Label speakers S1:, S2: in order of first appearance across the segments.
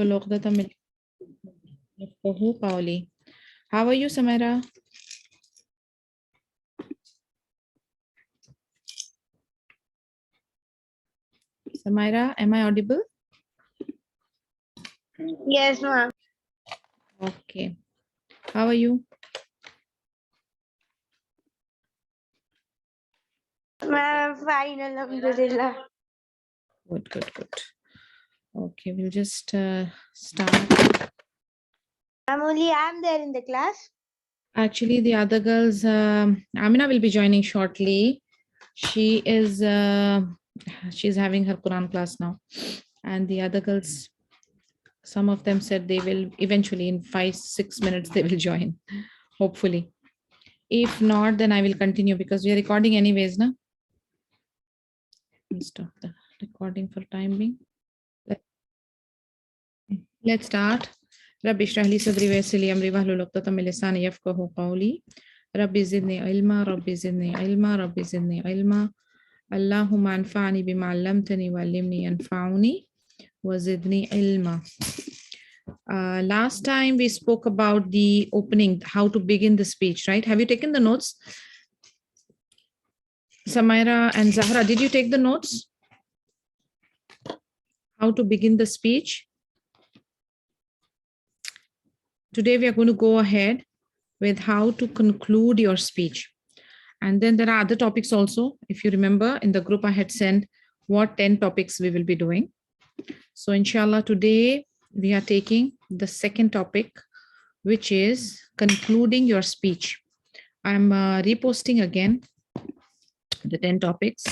S1: عقدة من يفقهوا قولي. How are you, Samira? Samira, am I audible?
S2: Yes, ma'am.
S1: Okay. How are you?
S2: Ma'am, fine, alhamdulillah.
S1: Good, good, good. Okay, we'll just start.
S2: Ma'am, only I'm there in the class.
S1: Actually, the other girls, Amina will be joining shortly. She is, she's having her Quran class now. And the other girls, some of them said they will eventually in 5-6 minutes, they will join, hopefully. If not, then I will continue because we are recording anyways, na? I'll stop the recording for time being. Let's start. ربي اشرح لي صدري ويسر لي أمري واحلل عقدة من لساني يفقهوا قولي. ربي زدني علما ربي زدني علما ربي زدني علما. اللهم انفعني بما علمتني وعلمني ينفعني وزدني علما. Last time we spoke about the opening, how to begin the speech, right? Have you taken the notes? Samira and Zahra, did you take the notes? How to begin the speech? Today we are going to go ahead with how to conclude your speech. And then there are other topics also. If you remember in the group I had sent what 10 topics we will be doing. So inshallah today we are taking the second topic, which is concluding your speech. I'm reposting again the 10 topics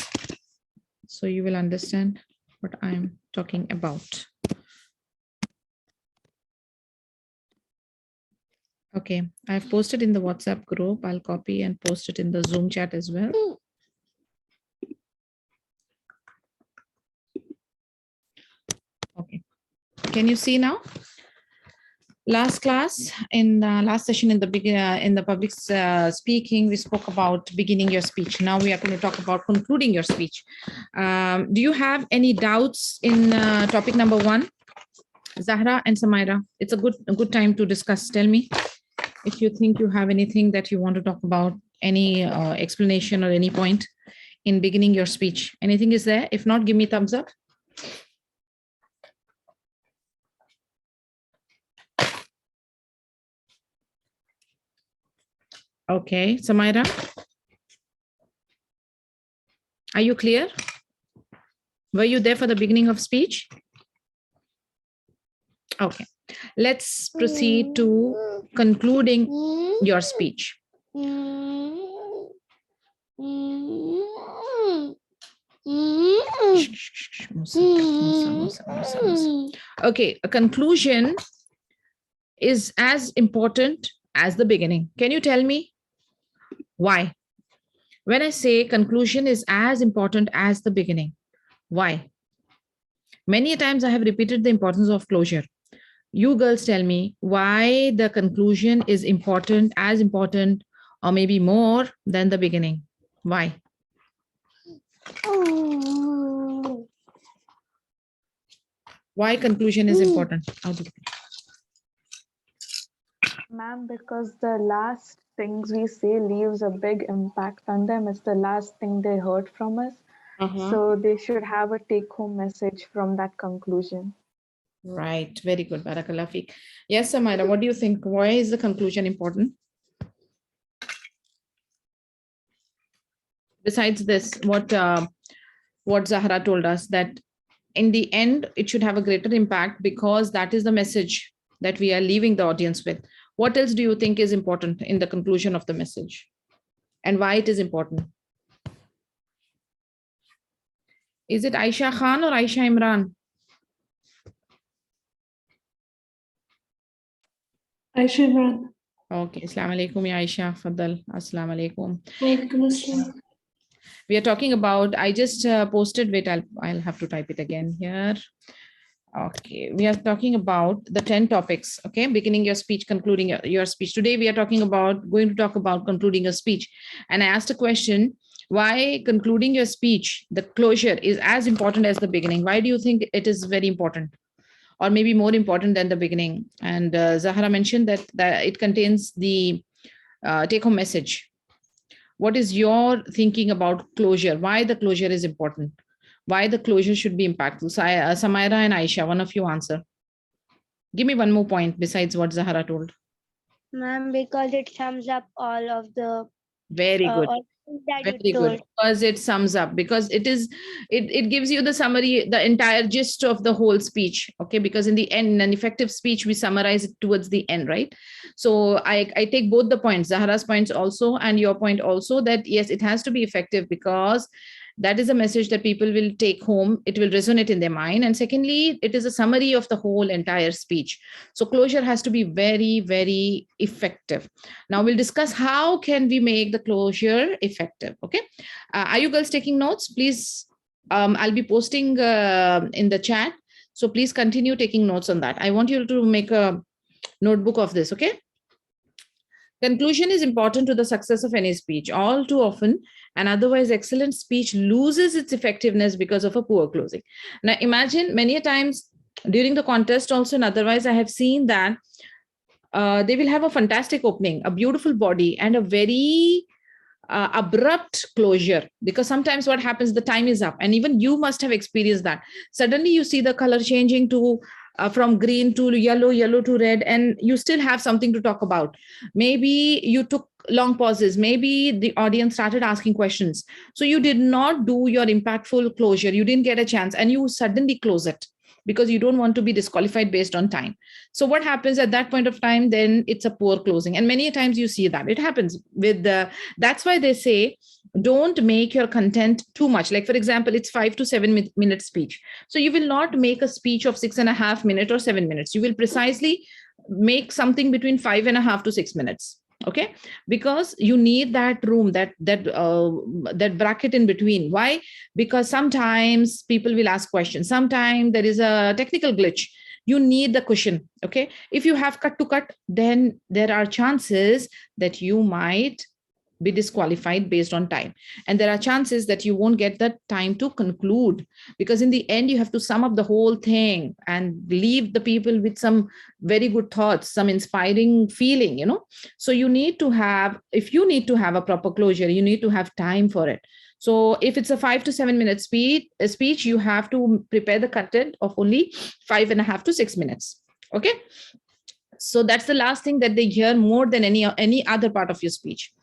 S1: so you will understand what I'm talking about. Okay, I've posted in the WhatsApp group. I'll copy and post it in the Zoom chat as well. Okay, can you see now? Last class, in the last session in the public speaking, we spoke about beginning your speech. Now we are going to talk about concluding your speech. Do you have any doubts in topic number 1? Zahra and Samira, it's a good time to discuss. Tell me if you think you have anything that you want to talk about, any explanation or any point in beginning your speech. Anything is there? If not, give me thumbs up. Okay, Samira, are you clear? Were you there for the beginning of speech? Okay, let's proceed to concluding your speech. Okay, a conclusion is as important as the beginning. Can you tell me why? When I say conclusion is as important as the beginning, why? Many times I have repeated the importance of closure. You girls tell me why the conclusion is important, as important, or maybe more than the beginning. Why? Why conclusion is important?
S3: Ma'am, because the last things we say leaves a big impact on them. It's the last thing they heard from us. So they should have a take-home message from that conclusion.
S1: Right. Very good. Barakallah Feek. Yes, Samira, what do you think? Why is the conclusion important? Besides this, what Zahra told us, that in the end, it should have a greater impact because that is the message that we are leaving the audience with. What else do you think is important in the conclusion of the message? And why it is important? Is it Aisha Khan or Aisha Imran?
S4: Aisha Imran.
S1: Okay. Assalamu alaikum, ya Aisha. Fadal. Assalamu alaikum.
S4: Walaikum assalam.
S1: We are talking about, I just posted, wait, I'll have to type it again here. Okay, we are talking about the 10 topics, okay? Beginning your speech, concluding your speech. Today, we are going to talk about concluding a speech. And I asked a question, why concluding your speech, the closure is as important as the beginning? Why do you think it is very important? or maybe more important than the beginning. And Zahara mentioned that it contains the take-home message. What is your thinking about closure? Why the closure is important? Why the closure should be impactful? So, Samaira and Aisha, one of you answer. Give me one more point besides what Zahara told.
S2: Ma'am, because it sums up all of the
S1: Very good.
S2: all things that
S1: Very
S2: you
S1: good.
S2: told.
S1: Because it sums up, because it gives you the summary, the entire gist of the whole speech. Okay, because in the end, in an effective speech, we summarize it towards the end, right? So I take both the points, Zahara's points also and your point also, that yes, it has to be effective, because that is a message that people will take home. It will resonate in their mind. And secondly, it is a summary of the whole entire speech. So closure has to be very, very effective. Now we'll discuss how can we make the closure effective. Okay. Are you girls taking notes? Please, I'll be posting in the chat. So please continue taking notes on that. I want you to make a notebook of this. Okay. Conclusion is important to the success of any speech. All too often, an otherwise excellent speech loses its effectiveness because of a poor closing. Now, imagine many a times during the contest also, and otherwise, I have seen that they will have a fantastic opening, a beautiful body, and a very abrupt closure, because sometimes what happens, the time is up, and even you must have experienced that. Suddenly you see the color changing to from green to yellow, yellow to red, and you still have something to talk about. Maybe you took long pauses, maybe the audience started asking questions, so you did not do your impactful closure, you didn't get a chance, and you suddenly close it because you don't want to be disqualified based on time. So what happens at that point of time, then it's a poor closing. And many times you see that it happens with the, that's why they say don't make your content too much. Like for example, it's 5 to 7 minute speech, so you will not make a speech of 6.5 minutes or 7 minutes. You will precisely make something between 5.5 to 6 minutes. Okay, because you need that room, that bracket in between. Why? Because sometimes people will ask questions, sometimes there is a technical glitch, you need the cushion. Okay, if you have cut to cut, then there are chances that you might be disqualified based on time, and there are chances that you won't get the time to conclude, because in the end you have to sum up the whole thing and leave the people with some very good thoughts, some inspiring feeling, so you need to have, if you need to have a proper closure, you need to have time for it. So if it's a 5 to 7 minute speech, you have to prepare the content of only 5.5 to 6 minutes. Okay, so that's the last thing that they hear more than any other part of your speech.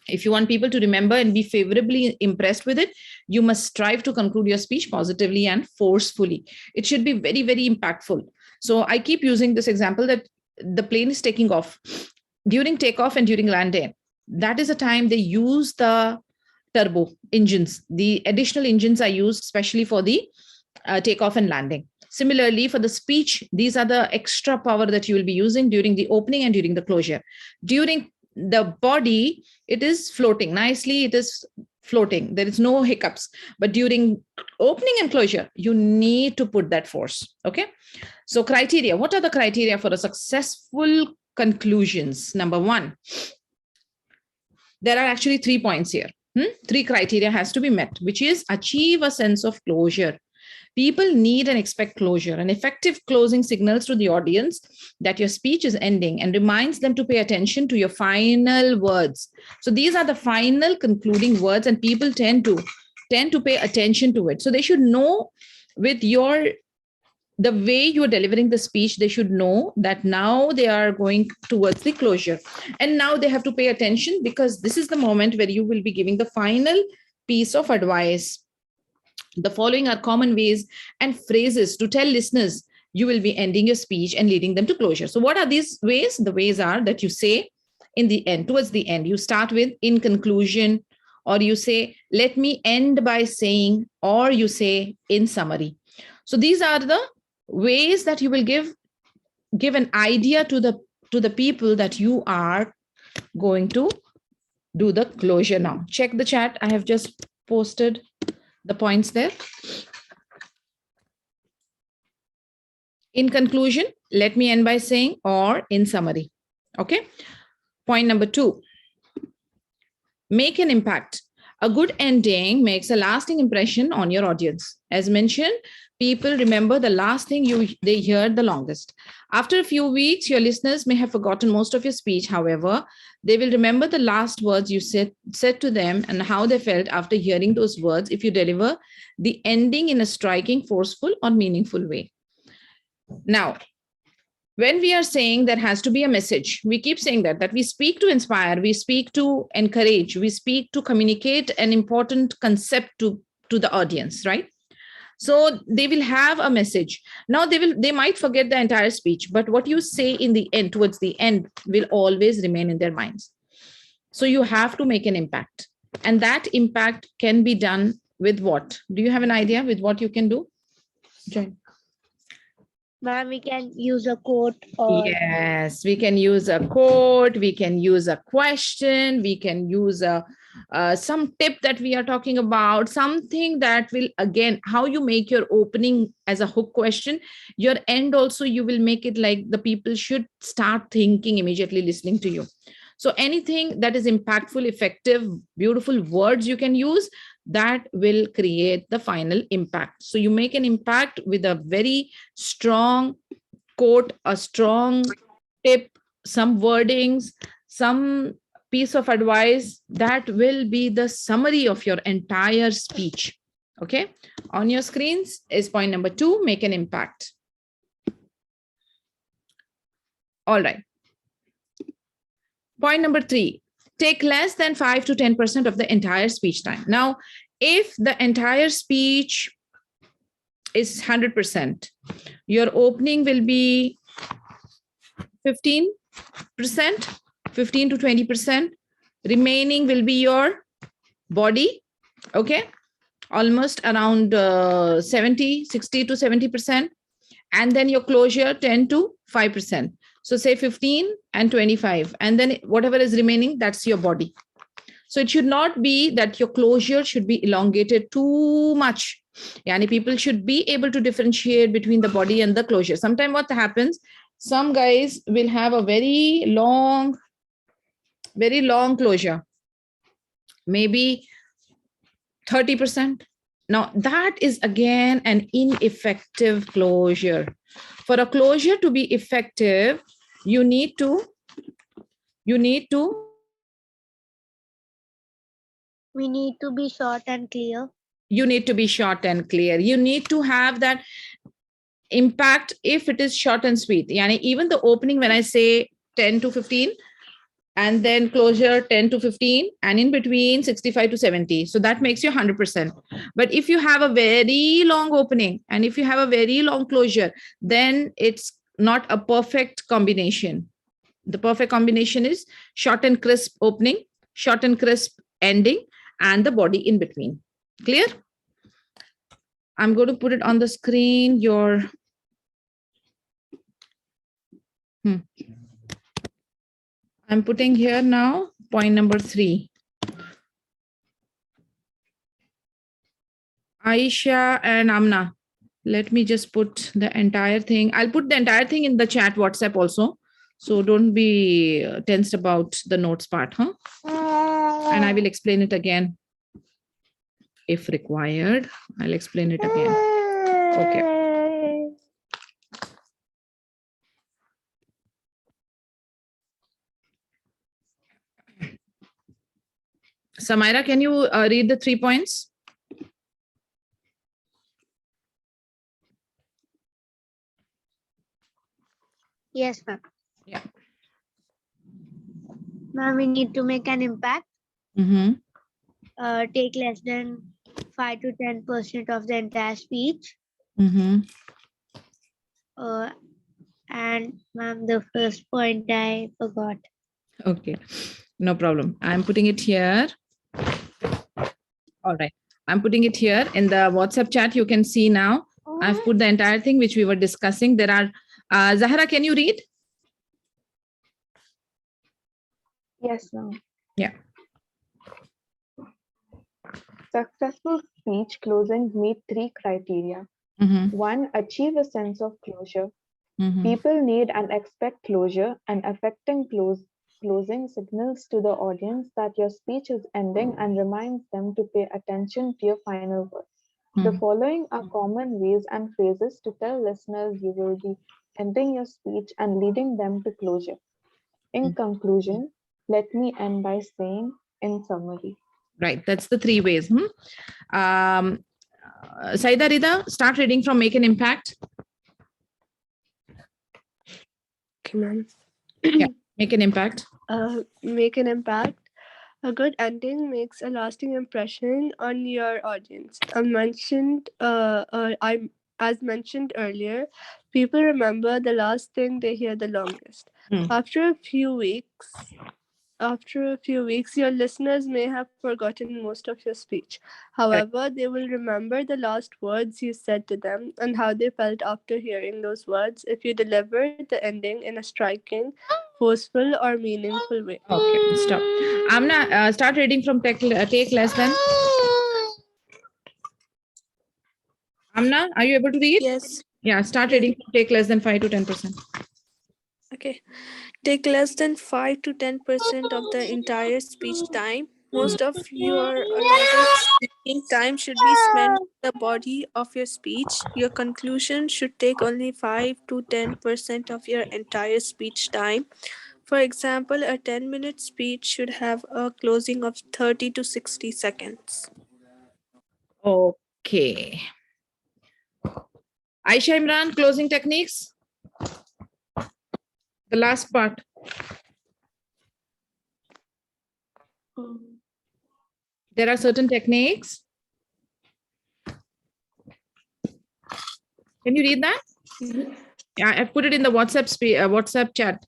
S1: If you want people to remember and be favorably impressed with it, you must strive to conclude your speech positively and forcefully. It should be very, very impactful. So I keep using this example that the plane is taking off. During takeoff and during landing, that is a time they use the turbo engines. The additional engines are used especially for the takeoff and landing. Similarly, for the speech, these are the extra power that you will be using during the opening and during the closure. During the body, it is floating nicely, it is floating, there is no hiccups, but during opening and closure, you need to put that force. Okay, so criteria, what are the criteria for a successful conclusions? Number one, there are actually 3 points here. 3 criteria has to be met, which is achieve a sense of closure. People need and expect closure. An effective closing signals to the audience that your speech is ending and reminds them to pay attention to your final words. So these are the final concluding words, and people tend to pay attention to it. So they should know with the way you're delivering the speech, they should know that now they are going towards the closure. And now they have to pay attention, because this is the moment where you will be giving the final piece of advice. The following are common ways and phrases to tell listeners you will be ending your speech and leading them to closure. So what are these ways? The ways are that you say in the end, towards the end, you start with in conclusion, or you say, let me end by saying, or you say in summary. So these are the ways that you will give an idea to the people that you are going to do the closure. Now check the chat. I have just posted the points there. In conclusion, let me end by saying, or in summary. Okay. Point number 2, make an impact. A good ending makes a lasting impression on your audience. As mentioned, people remember the last thing they heard the longest. After a few weeks, your listeners may have forgotten most of your speech. However, they will remember the last words you said to them and how they felt after hearing those words if you deliver the ending in a striking, forceful, or meaningful way. Now, when we are saying there has to be a message, we keep saying that we speak to inspire, we speak to encourage, we speak to communicate an important concept to the audience, right? So they will have a message. Now they might forget the entire speech, but what you say in the end, towards the end, will always remain in their minds. So you have to make an impact, and that impact can be done with what? Do you have an idea with what you can do? Join.
S2: Ma'am, we can use a quote or
S1: Yes, we can use a quote, we can use a question, we can use a some tip that we are talking about, something that will, again, how you make your opening as a hook question, your end also, you will make it like the people should start thinking immediately listening to you. So anything that is impactful, effective, beautiful words you can use, that will create the final impact. So you make an impact with a very strong quote, a strong tip, some wordings, some piece of advice that will be the summary of your entire speech. Okay. On your screens is point number 2, make an impact. All right. Point number 3, take less than 5 to 10% of the entire speech time. Now, if the entire speech is 100%, your opening will be 15%, 15 to 20%. Remaining will be your body. Okay. Almost around 60 to 70%. And then your closure 10 to 5%. So say 15 and 25. And then whatever is remaining, that's your body. So it should not be that your closure should be elongated too much. Yani people should be able to differentiate between the body and the closure. Sometimes what happens, some guys will have a very long closure, maybe 30%. Now that is again an ineffective closure. For a closure to be effective, you need to
S2: we need to be short and clear.
S1: You need to be short and clear. You need to have that impact. If it is short and sweet, yani even the opening, when I say 10 to 15 and then closure 10 to 15 and in between 65 to 70, so that makes you 100%. But if you have a very long opening and if you have a very long closure, then it's not a perfect combination. The perfect combination is short and crisp opening, short and crisp ending, and the body in between. Clear? I'm going to put it on the screen. I'm putting here now point number 3. Aisha and Amna, let me just put the entire thing. I'll put the entire thing in the chat WhatsApp also. So don't be tensed about the notes part, huh? And I will explain it again. If required, I'll explain it again. Okay. Samaira, can you read the 3 points?
S2: Yes, ma'am.
S1: Yeah.
S2: Ma'am, we need to make an impact. Take less than 5 to 10% of the entire speech. And ma'am, the first point I forgot.
S1: Okay, no problem. I'm putting it here. All right. I'm putting it here in the WhatsApp chat. You can see now. I've put the entire thing which we were discussing. There are, Zahra, can you read?
S3: Yes, ma'am.
S1: Yeah.
S3: Successful speech closings meet 3 criteria. 1, achieve a sense of closure. People need and expect closure, and affecting close closing signals to the audience that your speech is ending and reminds them to pay attention to your final words. The following are common ways and phrases to tell listeners you will be ending your speech and leading them to closure. In conclusion, let me end by saying, in summary.
S1: Right. That's the three ways. Saida Rida, start reading from Make an Impact.
S5: Okay, ma'am.
S1: Yeah, make an impact.
S5: Make an impact. A good ending makes a lasting impression on your audience. As mentioned earlier, people remember the last thing they hear the longest. After a few weeks, your listeners may have forgotten most of your speech. However, they will remember the last words you said to them and how they felt after hearing those words if you deliver the ending in a striking, forceful, or meaningful way.
S1: Okay, stop. Amna, start reading from take less than. Amna, are you able to read?
S6: Yes.
S1: Yeah, start reading from take less than 5 to 10%.
S6: Okay. Take less than 5 to 10% of the entire speech time. Most of your allotted speaking time should be spent on the body of your speech. Your conclusion should take only 5 to 10% of your entire speech time. For example, a 10-minute speech should have a closing of 30 to 60 seconds.
S1: Okay. Aisha Imran, closing techniques. The last part. There are certain techniques. Can you read that? Yeah, I put it in the WhatsApp chat.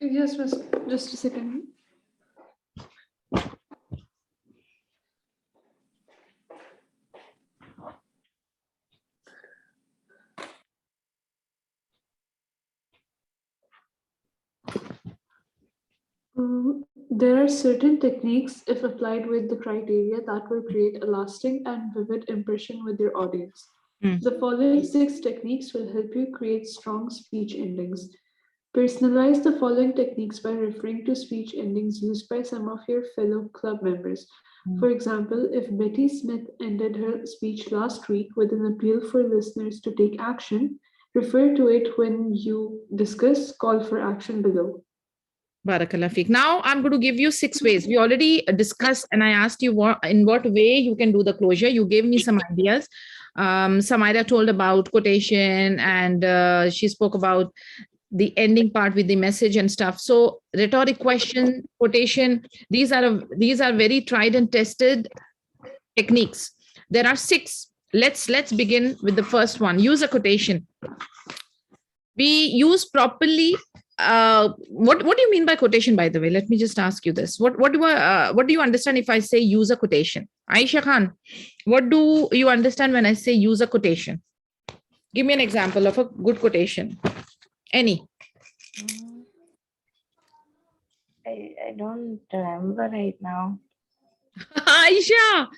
S4: Yes, miss. Just a second. There are certain techniques, if applied with the criteria, that will create a lasting and vivid impression with your audience. The following 6 techniques will help you create strong speech endings. Personalize the following techniques by referring to speech endings used by some of your fellow club members. For example, if Betty Smith ended her speech last week with an appeal for listeners to take action, refer to it when you discuss call for action below.
S1: Barakallah Fiq. Now I'm going to give you 6 ways. We already discussed and I asked you in what way you can do the closure. You gave me some ideas. Samaira told about quotation and she spoke about the ending part with the message and stuff. So rhetoric question, quotation, these are very tried and tested techniques. There are 6. Let's begin with the first one. Use a quotation. We use properly. What do you mean by quotation, by the way? Let me just ask you this. What do you understand if I say use a quotation? Aisha Khan, what do you understand when I say use a quotation? Give me an example of a good quotation. Any?
S7: I don't remember right now.
S1: Aisha,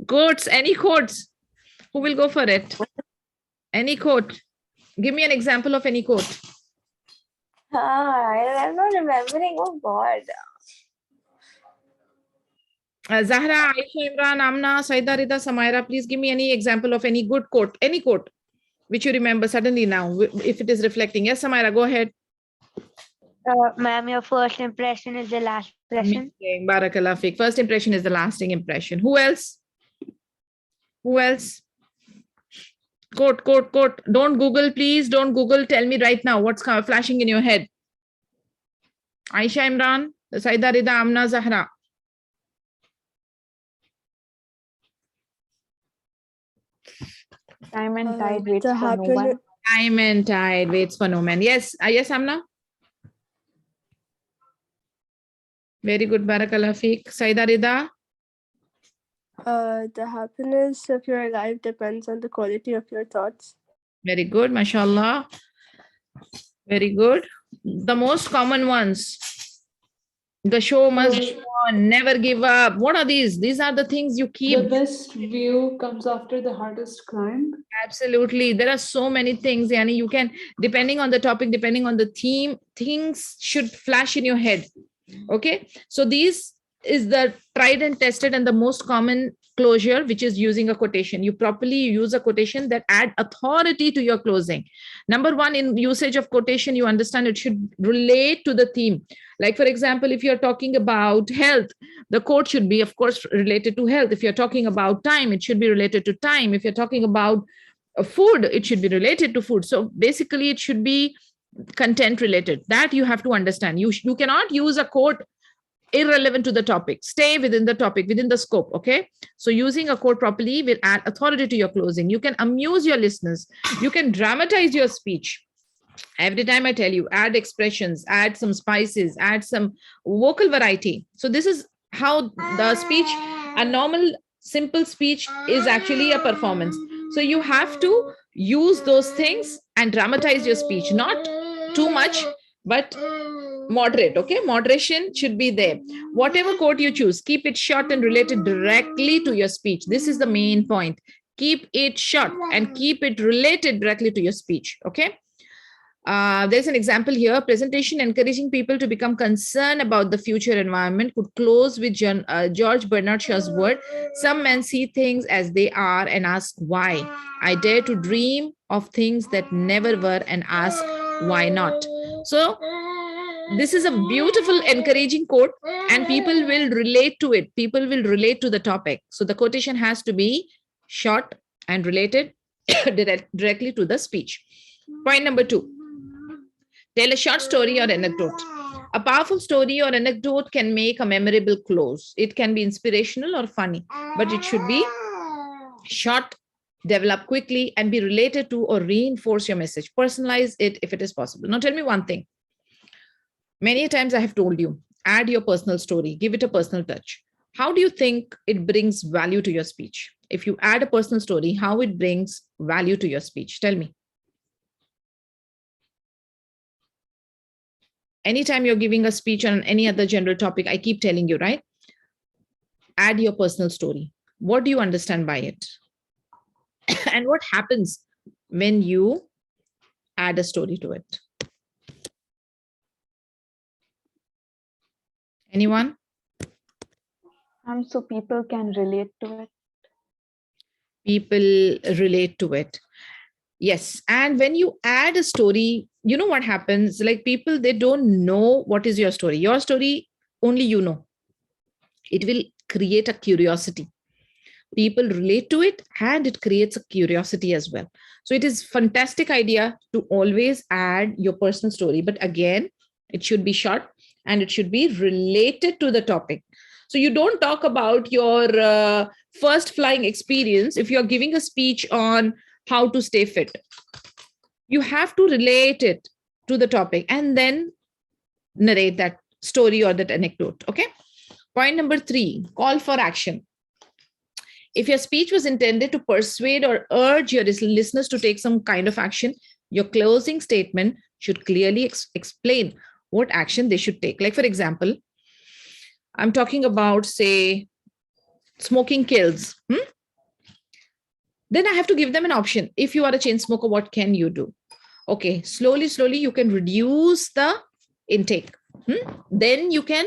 S1: quotes, any quotes? Who will go for it? Any quote? Give me an example of any quote.
S7: I'm not remembering. Oh God.
S1: Zahra, Aisha, Imran, Amna, Saida, Rida, Samaira, please give me any example of any good quote, any quote which you remember suddenly now, if it is reflecting. Yes, Samaira, go ahead.
S2: Ma'am, your first impression is the last impression.
S1: Amazing. Barakallah Fiq. First impression is the lasting impression. Who else? Who else? Quote. Don't Google, please. Don't Google. Tell me right now what's flashing in your head. Aisha, Imran, Saida, Rida, Amna, Zahra.
S3: Time and tide waits for no one.
S1: Time and tide waits for no man. Yes, yes, Amna. Very good, Barakallah Fiq. Saida, Rida.
S5: The happiness of your life depends on the quality of your thoughts.
S1: Very good, mashallah. Very good. The most common ones. The show must go on, never give up. What are these? These are the things you keep.
S4: The best view comes after the hardest climb.
S1: Absolutely. There are so many things, Yani. You can, depending on the topic, depending on the theme, things should flash in your head. Okay, so these is the tried and tested and the most common closure, which is using a quotation. You properly use a quotation that add authority to your closing. Number one, in usage of quotation, you understand it should relate to the theme. Like, for example, if you're talking about health, the quote should be, of course, related to health. If you're talking about time, it should be related to time. If you're talking about food, it should be related to food. So basically, it should be content related. That you have to understand. You cannot use a quote irrelevant to the topic. Stay within the topic, within the scope. Okay, so using a quote properly will add authority to your closing. You can amuse your listeners, you can dramatize your speech. Every time I tell you, add expressions, add some spices, add some vocal variety. So this is how the speech, a normal simple speech, is actually a performance. So you have to use those things and dramatize your speech, not too much, but moderate. Okay, moderation should be there. Whatever quote you choose, keep it short and related directly to your speech. This is the main point. Keep it short and keep it related directly to your speech. Okay, there's an example here. Presentation encouraging people to become concerned about the future environment could close with George Bernard Shaw's word, "Some men see things as they are and ask why. I dare to dream of things that never were and ask why not." So this is a beautiful, encouraging quote, and people will relate to it. People will relate to the topic. So the quotation has to be short and related directly to the speech. Point number 2. Tell a short story or anecdote. A powerful story or anecdote can make a memorable close. It can be inspirational or funny, but it should be short, develop quickly, and be related to or reinforce your message. Personalize it if it is possible. Now, tell me one thing. Many times I have told you, add your personal story, give it a personal touch. How do you think it brings value to your speech? If you add a personal story, how it brings value to your speech? Tell me. Anytime you're giving a speech on any other general topic, I keep telling you, right? Add your personal story. What do you understand by it? And what happens when you add a story to it? Anyone?
S3: So people can relate to it.
S1: People relate to it. Yes. And when you add a story, you know what happens? Like, people, they don't know what is your story. Your story, only you know. It will create a curiosity. People relate to it and it creates a curiosity as well. So it is fantastic idea to always add your personal story. But again, it should be short and it should be related to the topic. So you don't talk about your first flying experience if you're giving a speech on how to stay fit. You have to relate it to the topic and then narrate that story or that anecdote. Okay. Point number 3, call for action. If your speech was intended to persuade or urge your listeners to take some kind of action, your closing statement should clearly explain what action they should take. Like, for example, I'm talking about, say, smoking kills. Then I have to give them an option. If you are a chain smoker, what can you do? Okay, slowly, you can reduce the intake. Then you can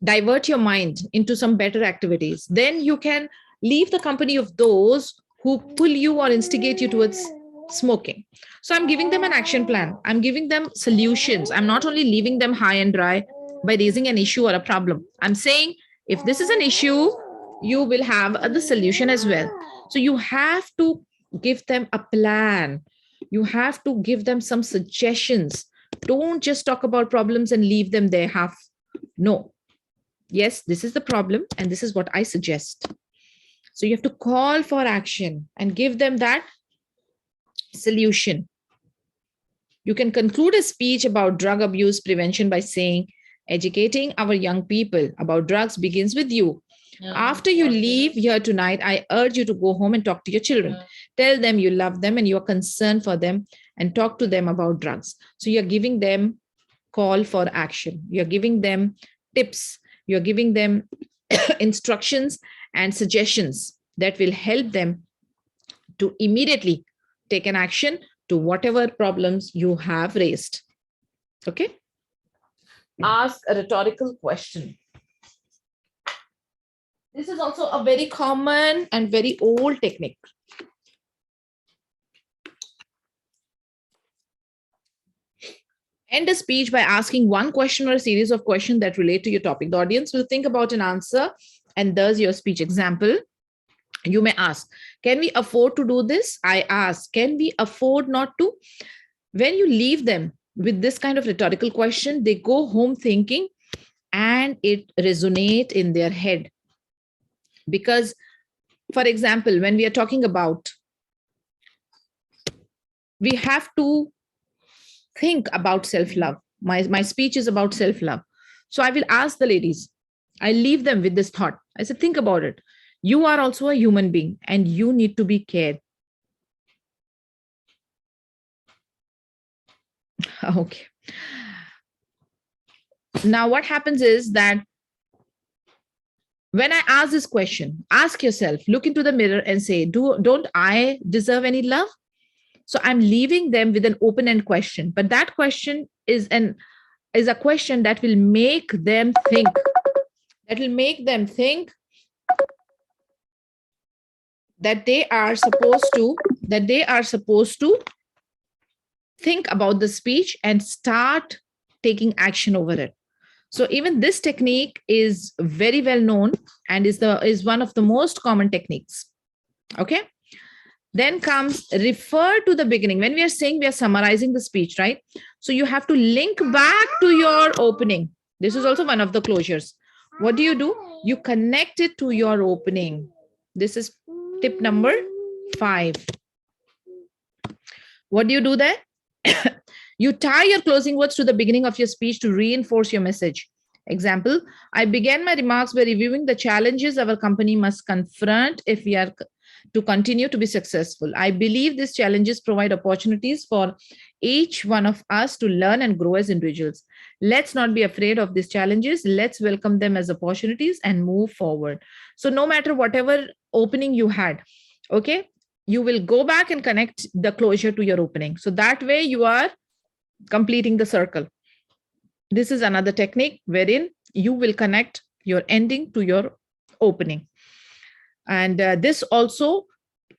S1: divert your mind into some better activities. Then you can leave the company of those who pull you or instigate you towards smoking. So I'm giving them an action plan. I'm giving them solutions. I'm not only leaving them high and dry by raising an issue or a problem. I'm saying, if this is an issue, you will have the solution as well. So you have to give them a plan. You have to give them some suggestions. Don't just talk about problems and leave them there half. No. Yes, this is the problem and this is what I suggest. So you have to call for action and give them that solution. You can conclude a speech about drug abuse prevention by saying, educating our young people about drugs begins with you. After you leave here tonight, I urge you to go home and talk to your children. Tell them you love them and you are concerned for them and talk to them about drugs. So you're giving them call for action. You're giving them tips. You're giving them instructions and suggestions that will help them to immediately take an action to whatever problems you have raised. Okay. ask a rhetorical question. This is also a very common and very old technique. End a speech by asking one question or a series of questions that relate to your topic. The audience will think about an answer and does your speech. Example, you may ask, can we afford to do this? I ask, can we afford not to? When you leave them with this kind of rhetorical question, they go home thinking and it resonates in their head. Because, for example, when we are talking about, we have to think about self-love. My speech is about self-love. So I will ask the ladies, I leave them with this thought. I said, think about it. You are also a human being and you need to be cared. Okay. Now what happens is that when I ask this question, ask yourself, look into the mirror and say, don't I deserve any love? So I'm leaving them with an open-end question, but that question is a question that will make them think. That will make them think that they are supposed to think about the speech and start taking action over it. So even this technique is very well known and is one of the most common techniques. Okay. Then comes refer to the beginning. When we are saying we are summarizing the speech, right? So you have to link back to your opening. This is also one of the closures. What do? You connect it to your opening. This is tip number 5. What do you do there? You tie your closing words to the beginning of your speech to reinforce your message. Example, I began my remarks by reviewing the challenges our company must confront if we are to continue to be successful. I believe these challenges provide opportunities for each one of us to learn and grow as individuals. Let's not be afraid of these challenges. Let's welcome them as opportunities and move forward. So no matter whatever opening you had, okay, you will go back and connect the closure to your opening. So that way you are completing the circle. This is another technique wherein you will connect your ending to your opening. And this also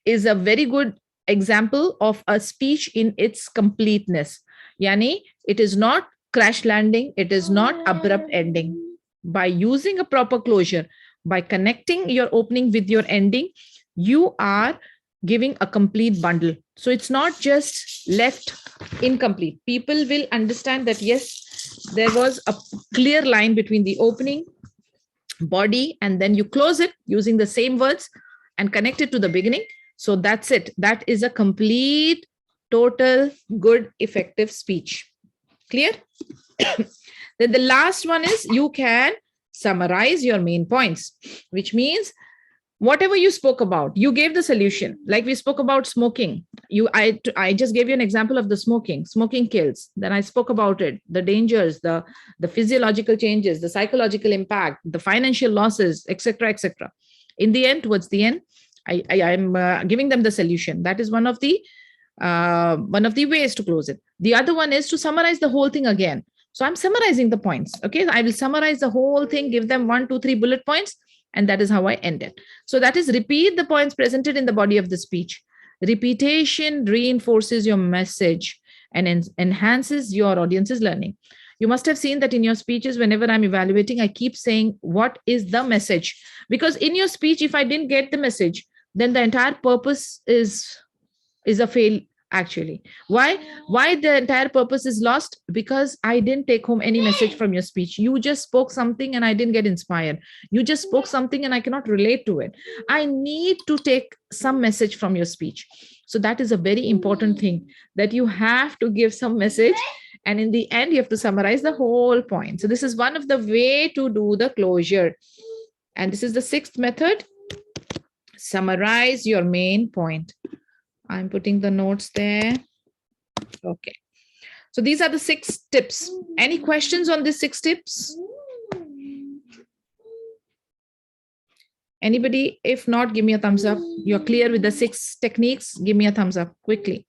S1: is a very good example of a speech in its completeness. Yani, it is not crash landing. It is not abrupt ending. By using a proper closure, by connecting your opening with your ending, you are giving a complete bundle. So it's not just left incomplete. People will understand that, yes, there was a clear line between the opening, body, and then you close it using the same words and connect it to the beginning. So that's it. That is a complete, total, good, effective speech. Clear? Then the last one is you can summarize your main points, which means whatever you spoke about, you gave the solution. Like we spoke about smoking. I just gave you an example of the smoking. Smoking kills. Then I spoke about it, the dangers, the physiological changes, the psychological impact, the financial losses, etc., etc. In the end, towards the end, I'm giving them the solution. That is one of the ways to close it. The other one is to summarize the whole thing again. So I'm summarizing the points. Okay, I will summarize the whole thing, give them 1, 2, 3 bullet points. And that is how I end it. So that is repeat the points presented in the body of the speech. Repetition reinforces your message and enhances your audience's learning. You must have seen that in your speeches, whenever I'm evaluating, I keep saying, what is the message? Because in your speech, if I didn't get the message, then the entire purpose is a fail. Actually, why the entire purpose is lost? Because I didn't take home any message from your speech. You just spoke something and I didn't get inspired. You just spoke something and I cannot relate to it. I need to take some message from your speech. So that is a very important thing, that you have to give some message, and in the end you have to summarize the whole point. So this is one of the way to do the closure, and this is the 6th method. Summarize your main point. I'm putting the notes there. Okay. So these are the 6 tips. Any questions on these 6 tips? Anybody? If not, give me a thumbs up. You're clear with the 6 techniques? Give me a thumbs up quickly.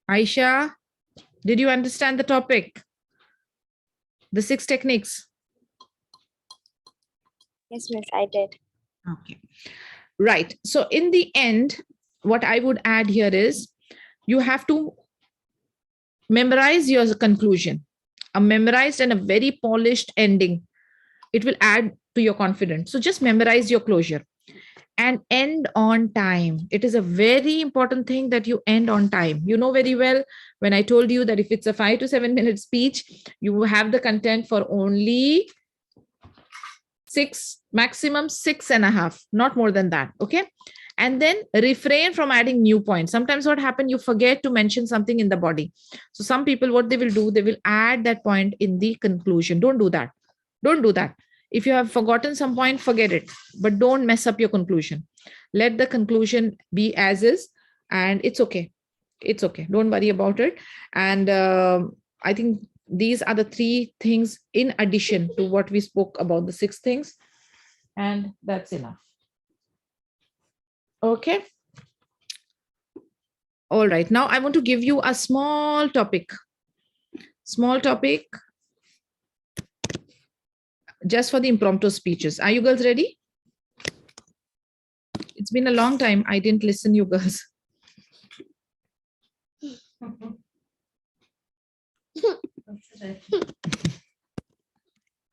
S1: Aisha, did you understand the topic? The 6 techniques?
S7: Yes, miss, I did.
S1: Okay. Right. So in the end, what I would add here is you have to memorize your conclusion. A memorized and a very polished ending. It will add to your confidence. So just memorize your closure and end on time. It is a very important thing that you end on time. You know very well when I told you that if it's a 5 to 7 minute speech, you will have the content for only 6, maximum 6.5, not more than that. Okay. And then refrain from adding new points. Sometimes what happens, you forget to mention something in the body. So some people, what they will do, they will add that point in the conclusion. Don't do that. Don't do that. If you have forgotten some point, forget it, but don't mess up your conclusion. Let the conclusion be as is, and it's okay. It's okay. Don't worry about it. And I think these are the 3 things in addition to what we spoke about, the 6 things, and that's enough. Okay. All right. Now I want to give you a small topic. Small topic just for the impromptu speeches. Are you girls ready? It's been a long time. I didn't listen, you girls.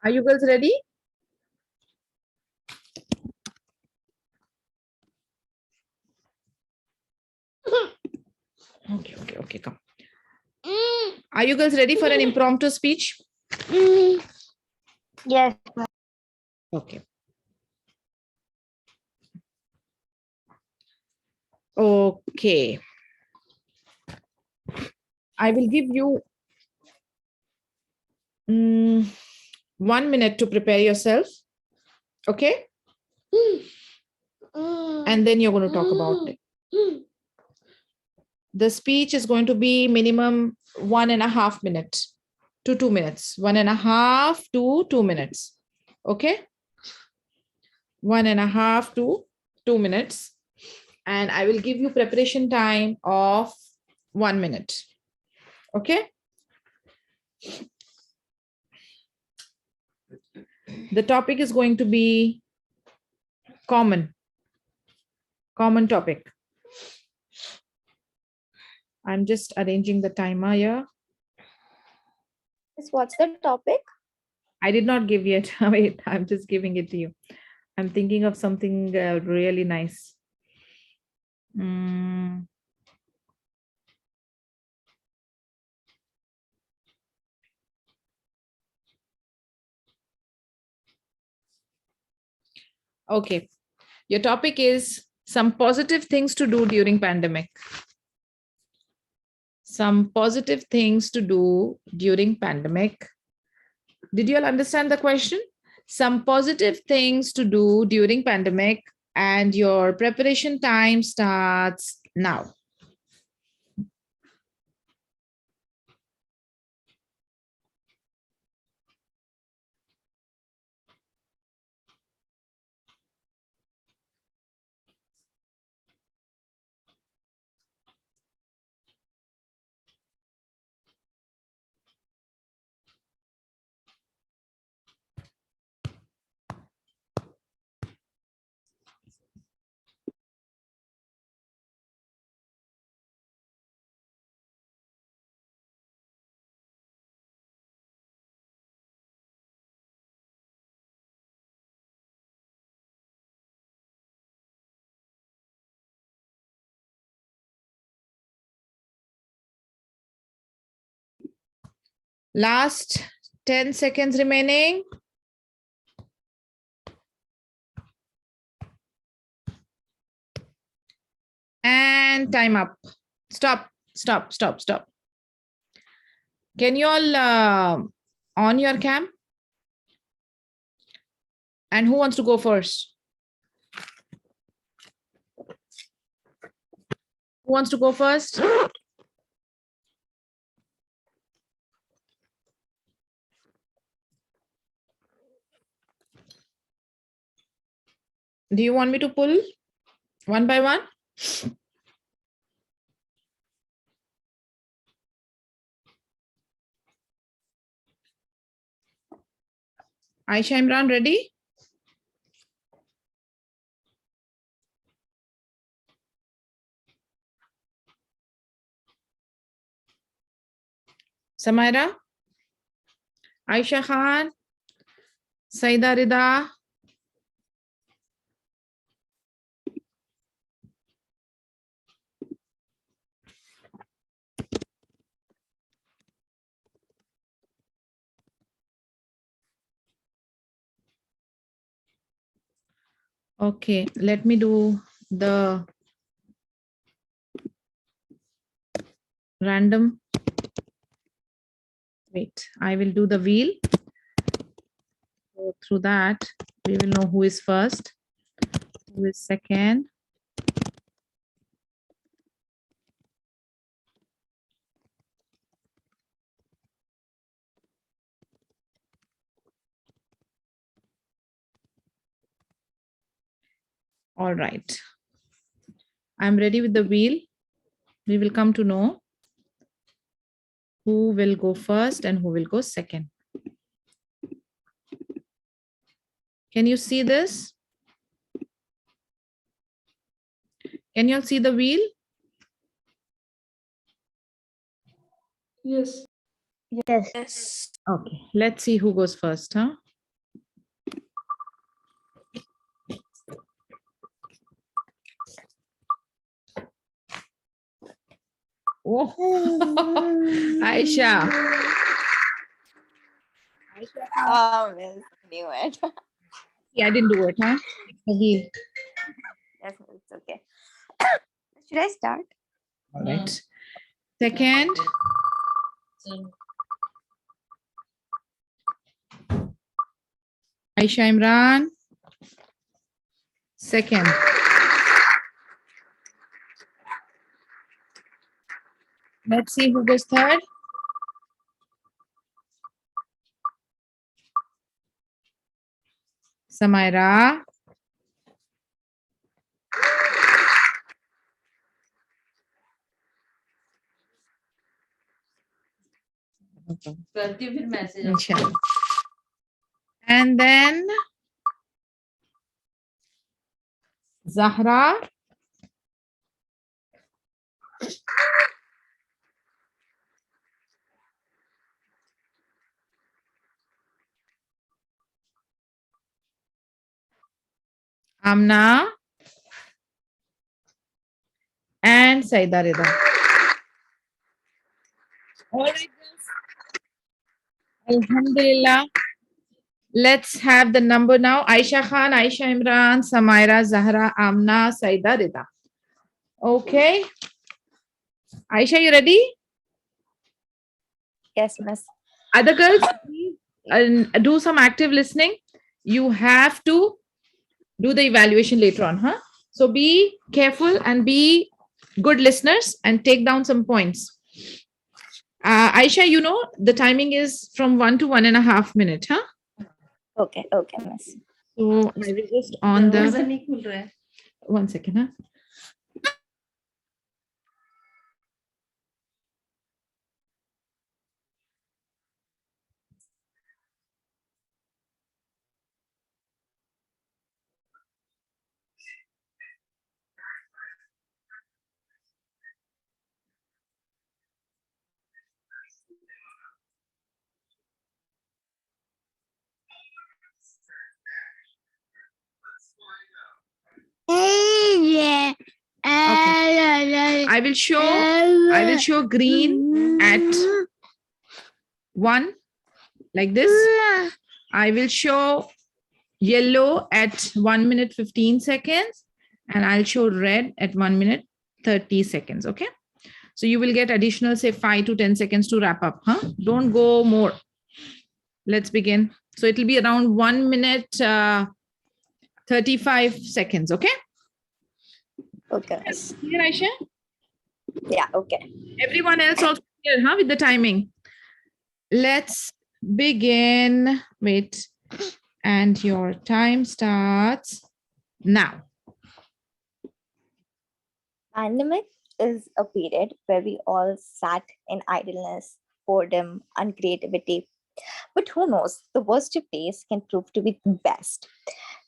S1: Are you girls ready? Okay, come. Are you girls ready for an impromptu speech?
S2: Yes.
S1: Okay. Okay. I will give you 1 minute to prepare yourself. Okay. And then you're going to talk about it. The speech is going to be minimum 1.5 minutes to 2 minutes. 1.5 to 2 minutes. Okay. 1.5 to 2 minutes. And I will give you preparation time of 1 minute. Okay. The topic is going to be common topic. I'm just arranging the timer here.
S7: What's the topic?
S1: I did not give yet. Wait, I'm just giving it to you. I'm thinking of something really nice. Okay. Your topic is some positive things to do during pandemic. Some positive things to do during pandemic. Did you all understand the question? Some positive things to do during pandemic, and your preparation time starts now. Last 10 seconds remaining. And time up. Stop. Can you all on your cam? And who wants to go first? Who wants to go first? Do you want me to pull one by one? Aisha Imran, ready? Samaira? Aisha Khan? Saida Rida? Okay, let me do the random. Wait, I will do the wheel. So through that, we will know who is first, who is second. All right. I'm ready with the wheel. We will come to know who will go first and who will go second. Can you see this? Can you all see the wheel?
S4: Yes.
S2: Yes.
S6: Yes.
S1: Okay, let's see who goes first, huh? Oh, Aisha.
S7: Oh, Miss, knew it.
S1: Yeah, I didn't do it, huh? The wheel.
S7: Yes, Miss, it's okay. Should I start?
S1: All right. Second. Aisha Imran. Second. Let's see who goes third. Samaira. Inshallah. And then Zahra. Amna. And Saida Rida. All right, girls. Alhamdulillah. Let's have the number now. Aisha Khan, Aisha Imran, Samaira, Zahra, Amna, Saida Rida. Okay. Aisha, you ready?
S7: Yes, Miss.
S1: Other girls, please do some active listening. You have to do the evaluation later on, huh? So be careful and be good listeners and take down some points. Aisha, you know the timing is from 1 to 1.5 minutes, huh?
S7: Okay, okay, Miss.
S1: So I will just on the 1 second, huh?
S2: Yeah.
S1: I will show green at 1 like this. I will show yellow at 1 minute 15 seconds and I'll show red at 1 minute 30 seconds. Okay. So you will get additional say 5 to 10 seconds to wrap up. Huh? Don't go more. Let's begin. So it will be around 1 minute 35 seconds. Okay.
S7: Okay, Miss.
S1: Clear, Aisha?
S7: Yeah, okay.
S1: Everyone else also clear, huh? With the timing. Let's begin. Wait. And your time starts now.
S7: Pandemic is a period where we all sat in idleness, boredom, and creativity. But who knows, the worst of days can prove to be the best.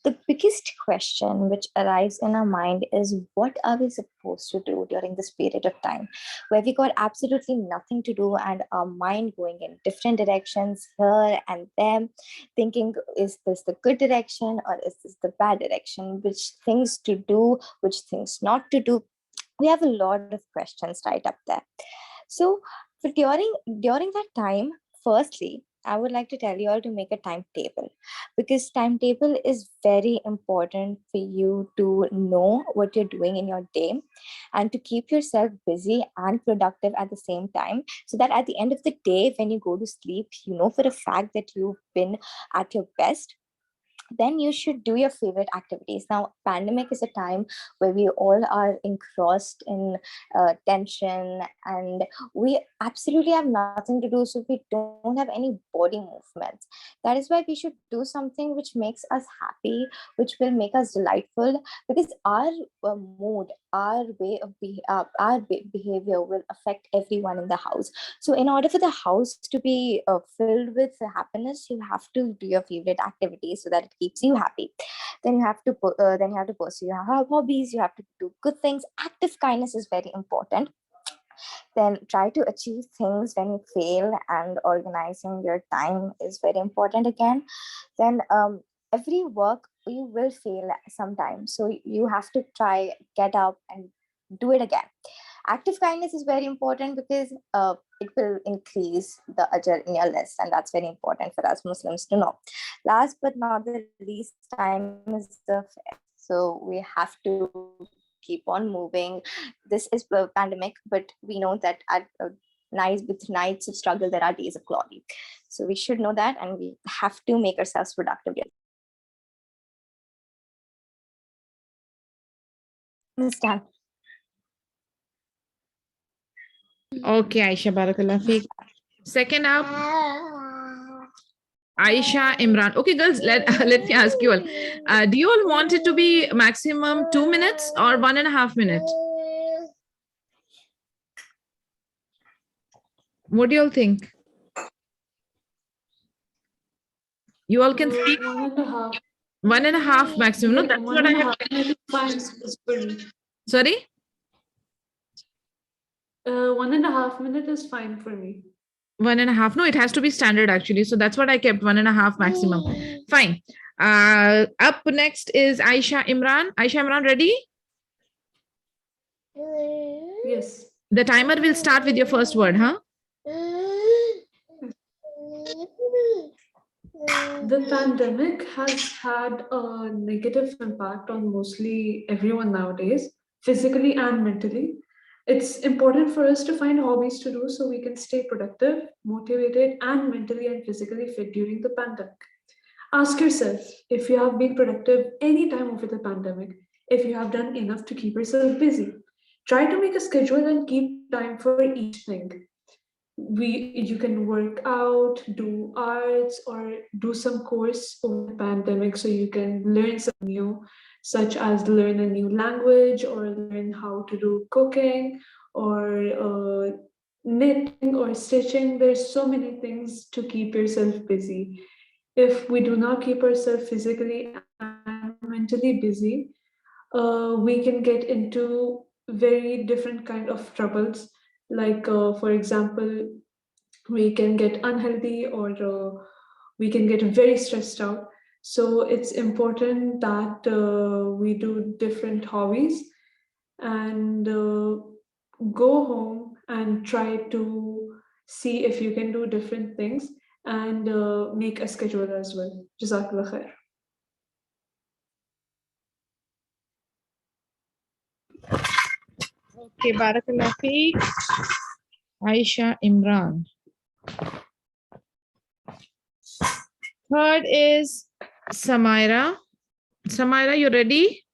S7: The biggest question which arrives in our mind is, what are we supposed to do during this period of time where we got absolutely nothing to do and our mind going in different directions here and there, thinking, is this the good direction or is this the bad direction? Which things to do, which things not to do? We have a lot of questions right up there. So during that time, firstly, I would like to tell you all to make a timetable, because timetable is very important for you to know what you're doing in your day and to keep yourself busy and productive at the same time, so that at the end of the day, when you go to sleep, you know for a fact that you've been at your best. Then you should do your favorite activities. Now, pandemic is a time where we all are engrossed in tension, and we absolutely have nothing to do, so we don't have any body movements. That is why we should do something which makes us happy, which will make us delightful, because our mood, our way of behavior will affect everyone in the house. So in order for the house to be filled with happiness, you have to do your favorite activities so that it keeps you happy. Then you have to pursue your hobbies. You have to do good things. Active kindness is very important. Then try to achieve things when you fail, and organizing your time is very important again. Then every work you will fail sometimes, so you have to try, get up and do it again. Active kindness is very important because it will increase the ajr in your list, and that's very important for us Muslims to know. Last but not the least, time is the so we have to keep on moving. This is a pandemic, but we know that at nights, with nights of struggle, there are days of glory. So we should know that, and we have to make ourselves productive. Understand?
S1: Okay, Aisha, Barakallah Feek. Second up, Aisha Imran. Okay, girls, let me ask you all. Do you all want it to be maximum 2 minutes or 1.5 minutes? What do you all think? You all can speak
S4: 1.5.
S1: 1.5 maximum. No,
S4: Yeah,
S1: that's
S4: one
S1: what I
S4: and a
S1: have.
S4: half minute is for me.
S1: Sorry?
S4: 1.5 minute is fine for me.
S1: 1.5. No, it has to be standard actually. So that's what I kept, 1.5 maximum. Fine. Up next is Aisha Imran. Aisha Imran, ready?
S4: Yes.
S1: The timer will start with your first word, huh?
S4: The pandemic has had a negative impact on mostly everyone nowadays, physically and mentally. It's important for us to find hobbies to do so we can stay productive, motivated, and mentally and physically fit during the pandemic. Ask yourself if you have been productive any time over the pandemic, if you have done enough to keep yourself busy. Try to make a schedule and keep time for each thing. You can work out, do arts, or do some course over the pandemic so you can learn something new, such as learn a new language or learn how to do cooking or knitting or stitching. There's so many things to keep yourself busy. If we do not keep ourselves physically and mentally busy, we can get into very different kind of troubles, like for example, we can get unhealthy, or we can get very stressed out. So it's important that we do different hobbies and go home and try to see if you can do different things and make a schedule as well. Jazakallah khair.
S1: Okay, Barakallah Feek. Aisha Imran. Third is Samaira. Samaira, you ready?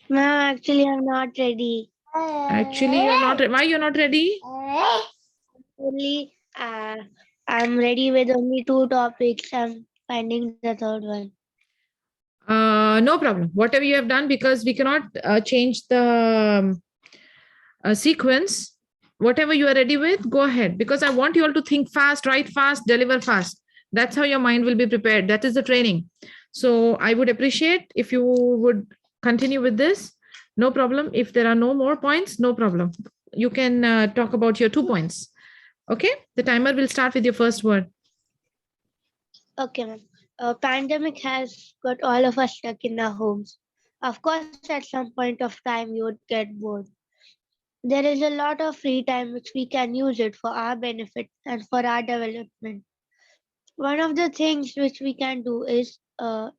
S2: No, actually, I'm not ready.
S1: Actually, you're not. Why you're not ready?
S2: Only, I'm ready with only 2 topics. I'm finding the third one.
S1: No problem. Whatever you have done, because we cannot change the sequence. whatever you are ready with, go ahead, because I want you all to think fast, write fast, deliver fast. That's how your mind will be prepared. That is the training. So I would appreciate if you would continue with this. No problem. If there are no more points, no problem. You can talk about your 2 points. Okay, the timer will start with your first word.
S2: Okay, ma'am. Pandemic has got all of us stuck in our homes. Of course, at some point of time, you would get bored. There is a lot of free time which we can use it for our benefit and for our development. One of the things which we can do is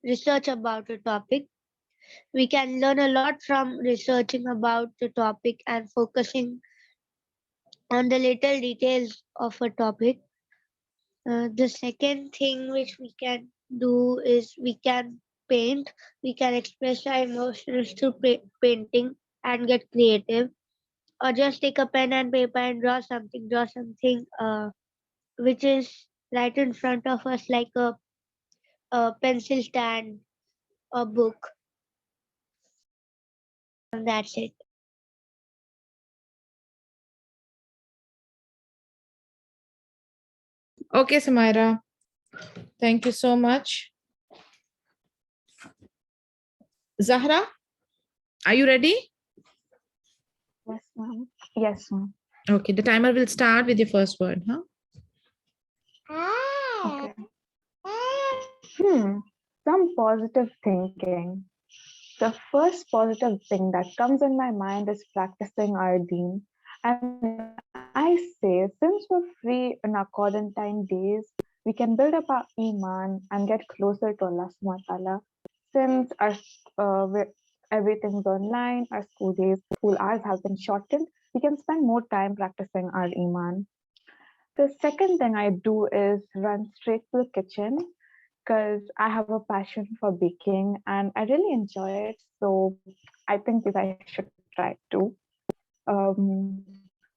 S2: research about a topic. We can learn a lot from researching about the topic and focusing on the little details of a topic. The second thing which we can do is we can paint. We can express our emotions through painting and get creative, or just take a pen and paper and draw something which is right in front of us, like a pencil stand or book. And that's it.
S1: Okay, Samaira. Thank you so much. Zahra, are you ready?
S3: Yes, ma'am. Yes, ma'am.
S1: Okay, the timer will start with your first word, huh?
S3: Okay. Some positive thinking. The first positive thing that comes in my mind is practicing our deen. And I say, since we're free in our quarantine days, we can build up our iman and get closer to Allah subhanahu wa ta'ala. Since everything's online, our school hours have been shortened, we can spend more time practicing our iman. The second thing I do is run straight to the kitchen because I have a passion for baking and I really enjoy it. So I think you guys should try it too.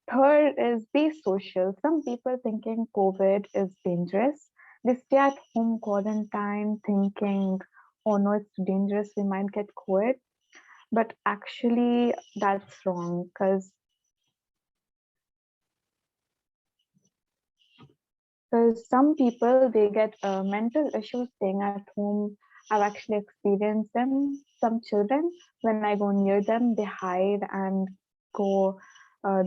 S3: Third is be social. Some people thinking COVID is dangerous. They stay at home quarantine thinking, oh no, it's too dangerous, we might get COVID. But actually, that's wrong because some people they get mental issues staying at home. I've actually experienced them. Some children, when I go near them, they hide and go.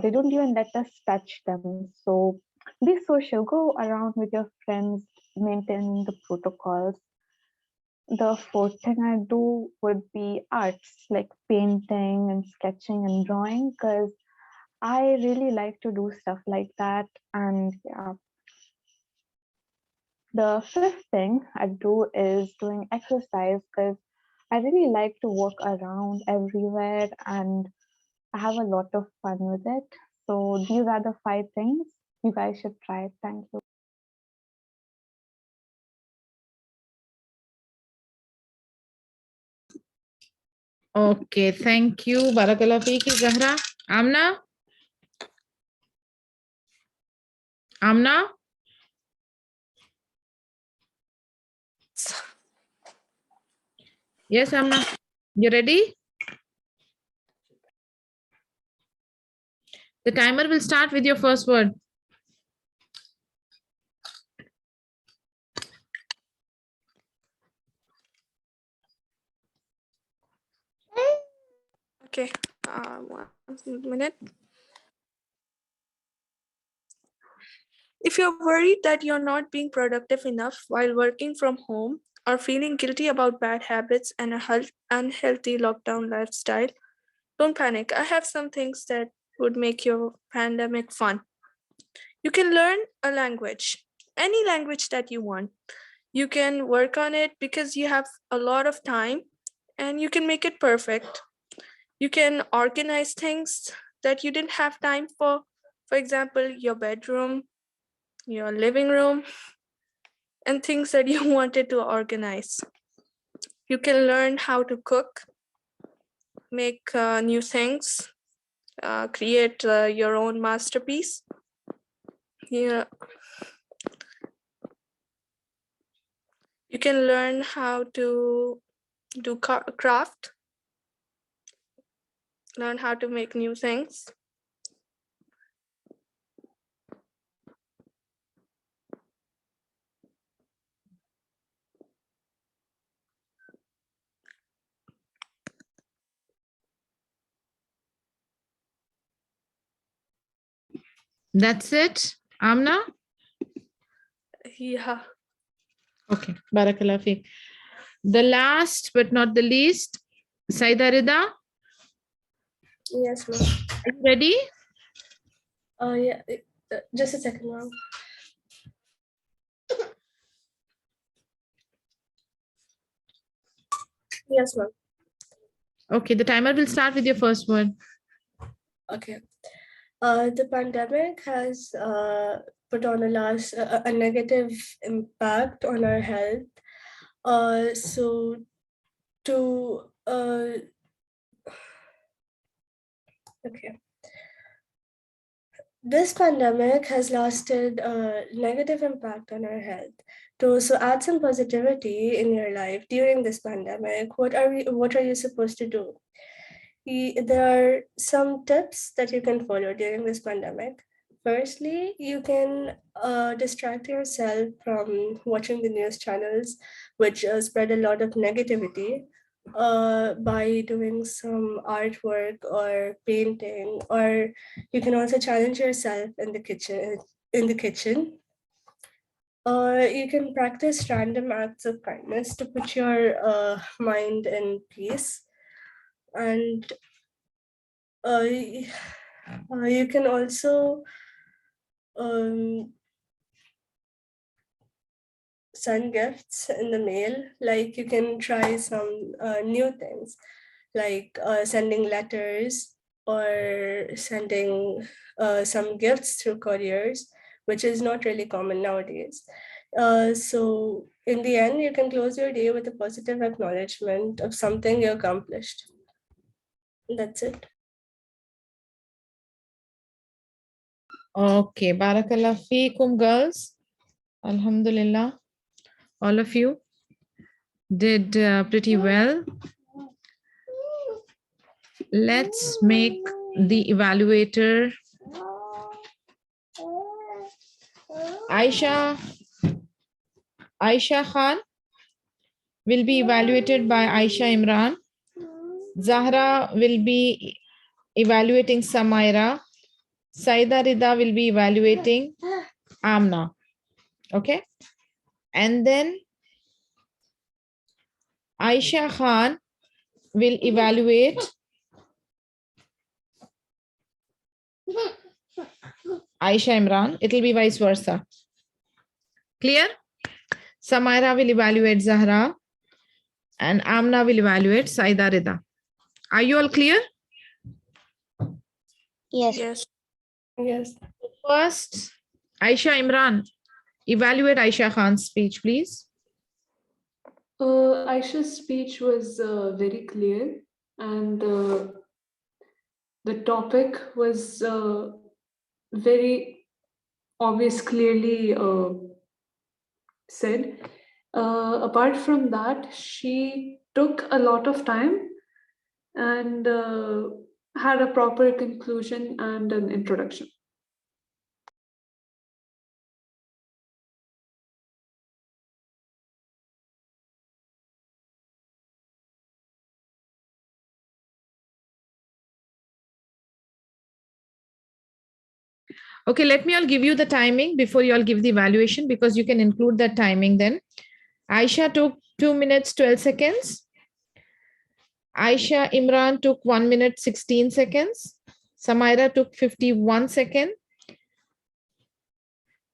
S3: They don't even let us touch them. So be social. Go around with your friends, maintaining the protocols. The fourth thing I do would be arts like painting and sketching and drawing because I really like to do stuff like that. And yeah, the fifth thing I do is doing exercise because I really like to walk around everywhere and I have a lot of fun with it. So these are the 5 things. You guys should try it. Thank you.
S1: Okay, thank you. Barakallah Fiki, Zahra. Amna? Amna? Yes, Amna. You ready? The timer will start with your first word.
S6: Okay, 1 minute. If you're worried that you're not being productive enough while working from home or feeling guilty about bad habits and a unhealthy lockdown lifestyle, don't panic. I have some things that would make your pandemic fun. You can learn a language, any language that you want. You can work on it because you have a lot of time and you can make it perfect. You can organize things that you didn't have time for. For example, your bedroom, your living room, and things that you wanted to organize. You can learn how to cook, make new things, create your own masterpiece. Yeah. You can learn how to do craft, learn how to make new things.
S1: That's it, Amna?
S5: Yeah.
S1: Okay, Barakallah Fiq. The last but not the least, Saida Rida,
S5: Yes, ma'am.
S1: are you ready?
S5: Yeah. Just a second, ma'am. Yes, ma'am.
S1: Okay, the timer will start with your first word.
S5: Okay. The pandemic has put on a negative impact on our health. So to okay. This pandemic has lasted a negative impact on our health. So add some positivity in your life during this pandemic. What are you supposed to do? There are some tips that you can follow during this pandemic. Firstly, you can distract yourself from watching the news channels, which spread a lot of negativity, by doing some artwork or painting, or you can also challenge yourself in the kitchen. You can practice random acts of kindness to put your mind in peace, and you can also send gifts in the mail. Like you can try some new things, like sending letters or sending some gifts through couriers, which is not really common nowadays. So in the end, you can close your day with a positive acknowledgement of something you accomplished. That's it.
S1: Okay, Barakallah Fiikum, girls. Alhamdulillah. All of you did pretty well. Let's make the evaluator Aisha Khan will be evaluated by Aisha Imran. Zahra will be evaluating Samaira. Saida Rida will be evaluating Amna. Okay. And then Aisha Khan will evaluate Aisha Imran. It will be vice versa. Clear? Samaira will evaluate Zahra and Amna will evaluate Saida Rida. Are you all clear?
S2: Yes.
S6: Yes.
S5: Yes.
S1: First, Aisha Imran, evaluate Aisha Khan's speech, please.
S4: Aisha's speech was very clear, and the topic was very obvious, clearly said. Apart from that, she took a lot of time and had a proper conclusion and an introduction.
S1: Okay, let me all give you the timing before you all give the evaluation, because you can include that timing then. Aisha took 2 minutes, 12 seconds. Aisha Imran took 1 minute, 16 seconds. Samaira took 51 seconds.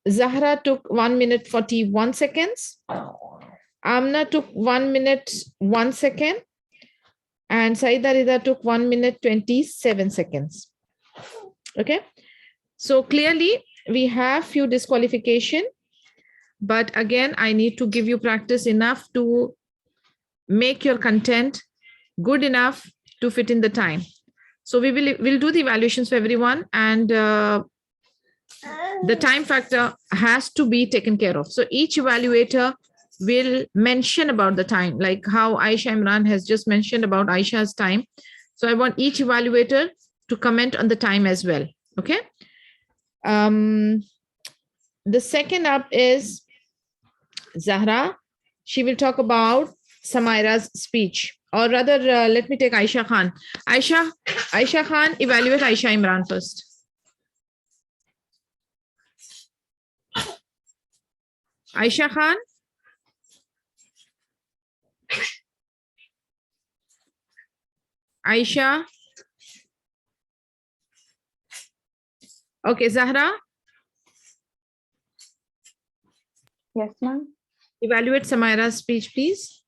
S1: Zahra took 1 minute, 41 seconds. Amna took 1 minute, 1 second. And Saida Rida took 1 minute, 27 seconds. Okay. So clearly we have few disqualification, but again, I need to give you practice enough to make your content good enough to fit in the time. So we'll do the evaluations for everyone, and the time factor has to be taken care of. So each evaluator will mention about the time, like how Aisha Imran has just mentioned about Aisha's time. So I want each evaluator to comment on the time as well. Okay. The second up is Zahra. She will talk about Samaira's speech, or rather, let me take Aisha Khan. Aisha Khan, evaluate Aisha Imran first. Aisha Khan? Aisha? Okay, Zahra?
S3: Yes, ma'am.
S1: Evaluate Samaira's speech, please.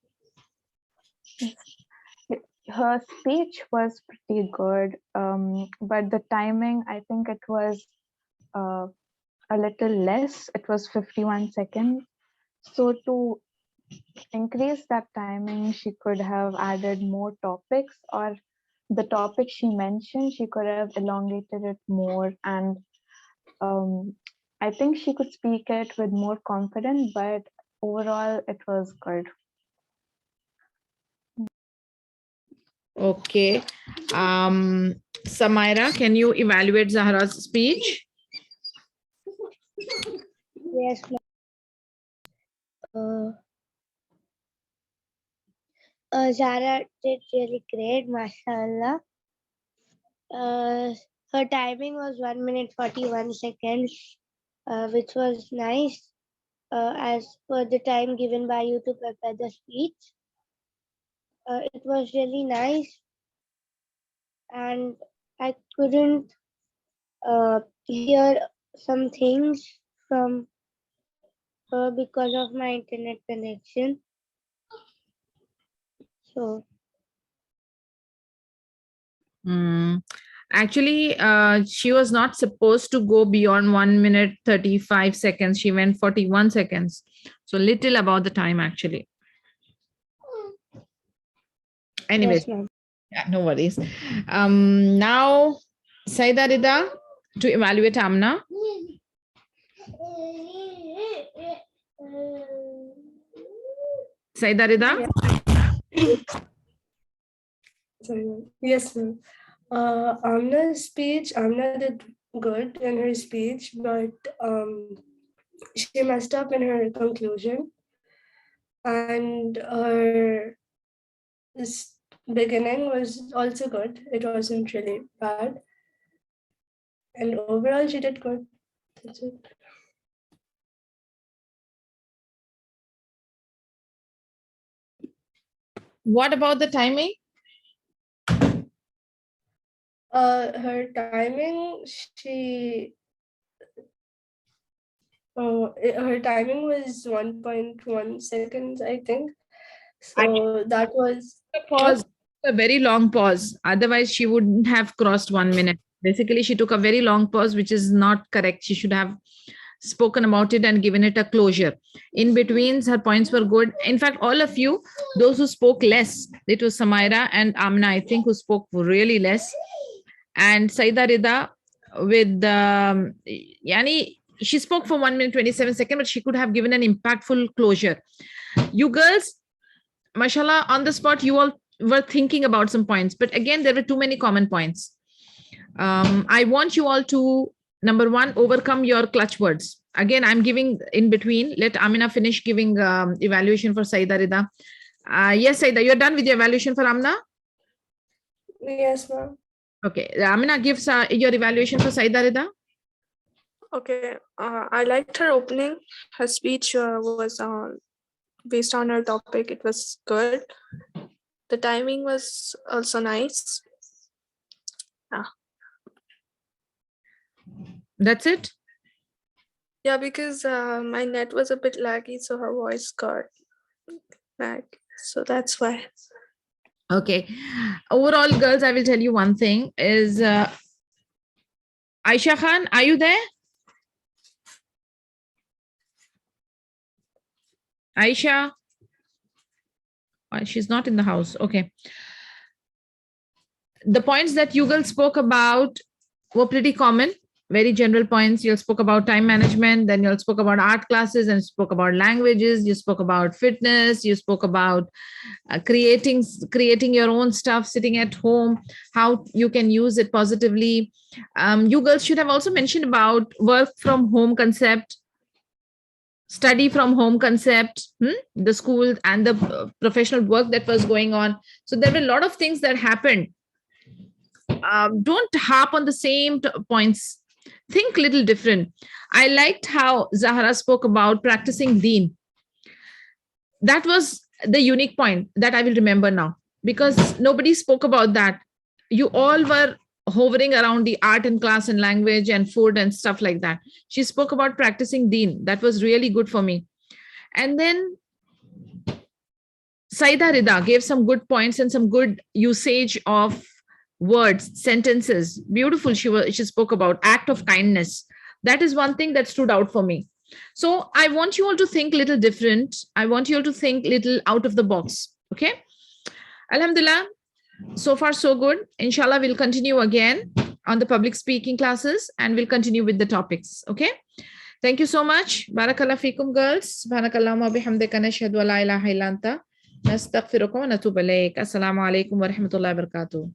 S3: Her speech was pretty good, but the timing, I think it was a little less. It was 51 seconds. So to increase that timing, she could have added more topics, or the topic she mentioned, she could have elongated it more. And I think she could speak it with more confidence, but overall, it was good.
S1: Okay. Samaira, can you evaluate Zahra's speech?
S2: Yes, ma'am. Zara did really great, mashallah. Her timing was 1 minute 41 seconds, which was nice as per the time given by you to prepare the speech. It was really nice, and I couldn't hear some things from her because of my internet connection. So,
S1: Actually, she was not supposed to go beyond 1 minute 35 seconds. She went 41 seconds. So little about the time, actually. Anyways,
S2: yes, ma'am.
S1: yeah, no worries. Now, Saida Rida to evaluate Amna. Saida Rida.
S5: Yes, ma'am. Amna did good in her speech, but she messed up in her conclusion. And her beginning was also good. It wasn't really bad. And overall, she did good. That's it.
S1: What about the timing?
S5: Her timing, her timing was 1.1 seconds, I think. So that was
S1: A pause, a very long pause. Otherwise, she wouldn't have crossed 1 minute. Basically, she took a very long pause, which is not correct. She should have spoken about it and given it a closure. In between, her points were good. In fact, all of you, those who spoke less, it was Samaira and Amna, I think, who spoke really less. And Saida Rida with Yani, she spoke for 1 minute 27 seconds, but she could have given an impactful closure. You girls, mashallah, on the spot, you all were thinking about some points, but again, there were too many common points. I want you all to, number one, overcome your clutch words. Again, I'm giving in between. Let Amina finish giving evaluation for Saida Rida. Yes, Saida, you're done with your evaluation for Amna?
S5: Yes, ma'am.
S1: Okay, Amina gives your evaluation for Saida Rida.
S6: Okay, I liked her opening. Her speech was based on her topic. It was good. The timing was also nice.
S1: That's it?
S6: Yeah, because my net was a bit laggy, so her voice got lag. So that's why.
S1: Okay. Overall, girls, I will tell you one thing is Aisha Khan, are you there? Aisha? She's not in the house. Okay. The points that you girls spoke about were pretty common, very general points. You spoke about time management, then you spoke about art classes, and spoke about languages. You spoke about fitness. You spoke about creating your own stuff, sitting at home, how you can use it positively. You girls should have also mentioned about work from home concept, study from home concept, the school and the professional work that was going on. So there were a lot of things that happened. Don't harp on the same points. Think little different. I liked how Zahra spoke about practicing deen. That was the unique point that I will remember now, because nobody spoke about that. You all were hovering around the art and class and language and food and stuff like that. She spoke about practicing deen. That was really good for me. And then Saida Rida gave some good points and some good usage of words, sentences. Beautiful. She spoke about act of kindness. That is one thing that stood out for me. So I want you all to think little different. I want you all to think little out of the box. Okay. Alhamdulillah. So far, so good. Inshallah, we'll continue again on the public speaking classes and we'll continue with the topics. Okay. Thank you so much. Barakallah fikum, girls. Subhanakallahumma bihamdika nashhadu an la ilaha illa anta nastaghfiruka wa natubu ilayk. Assalamu alaikum wa rahmatullahi wa barakatuh.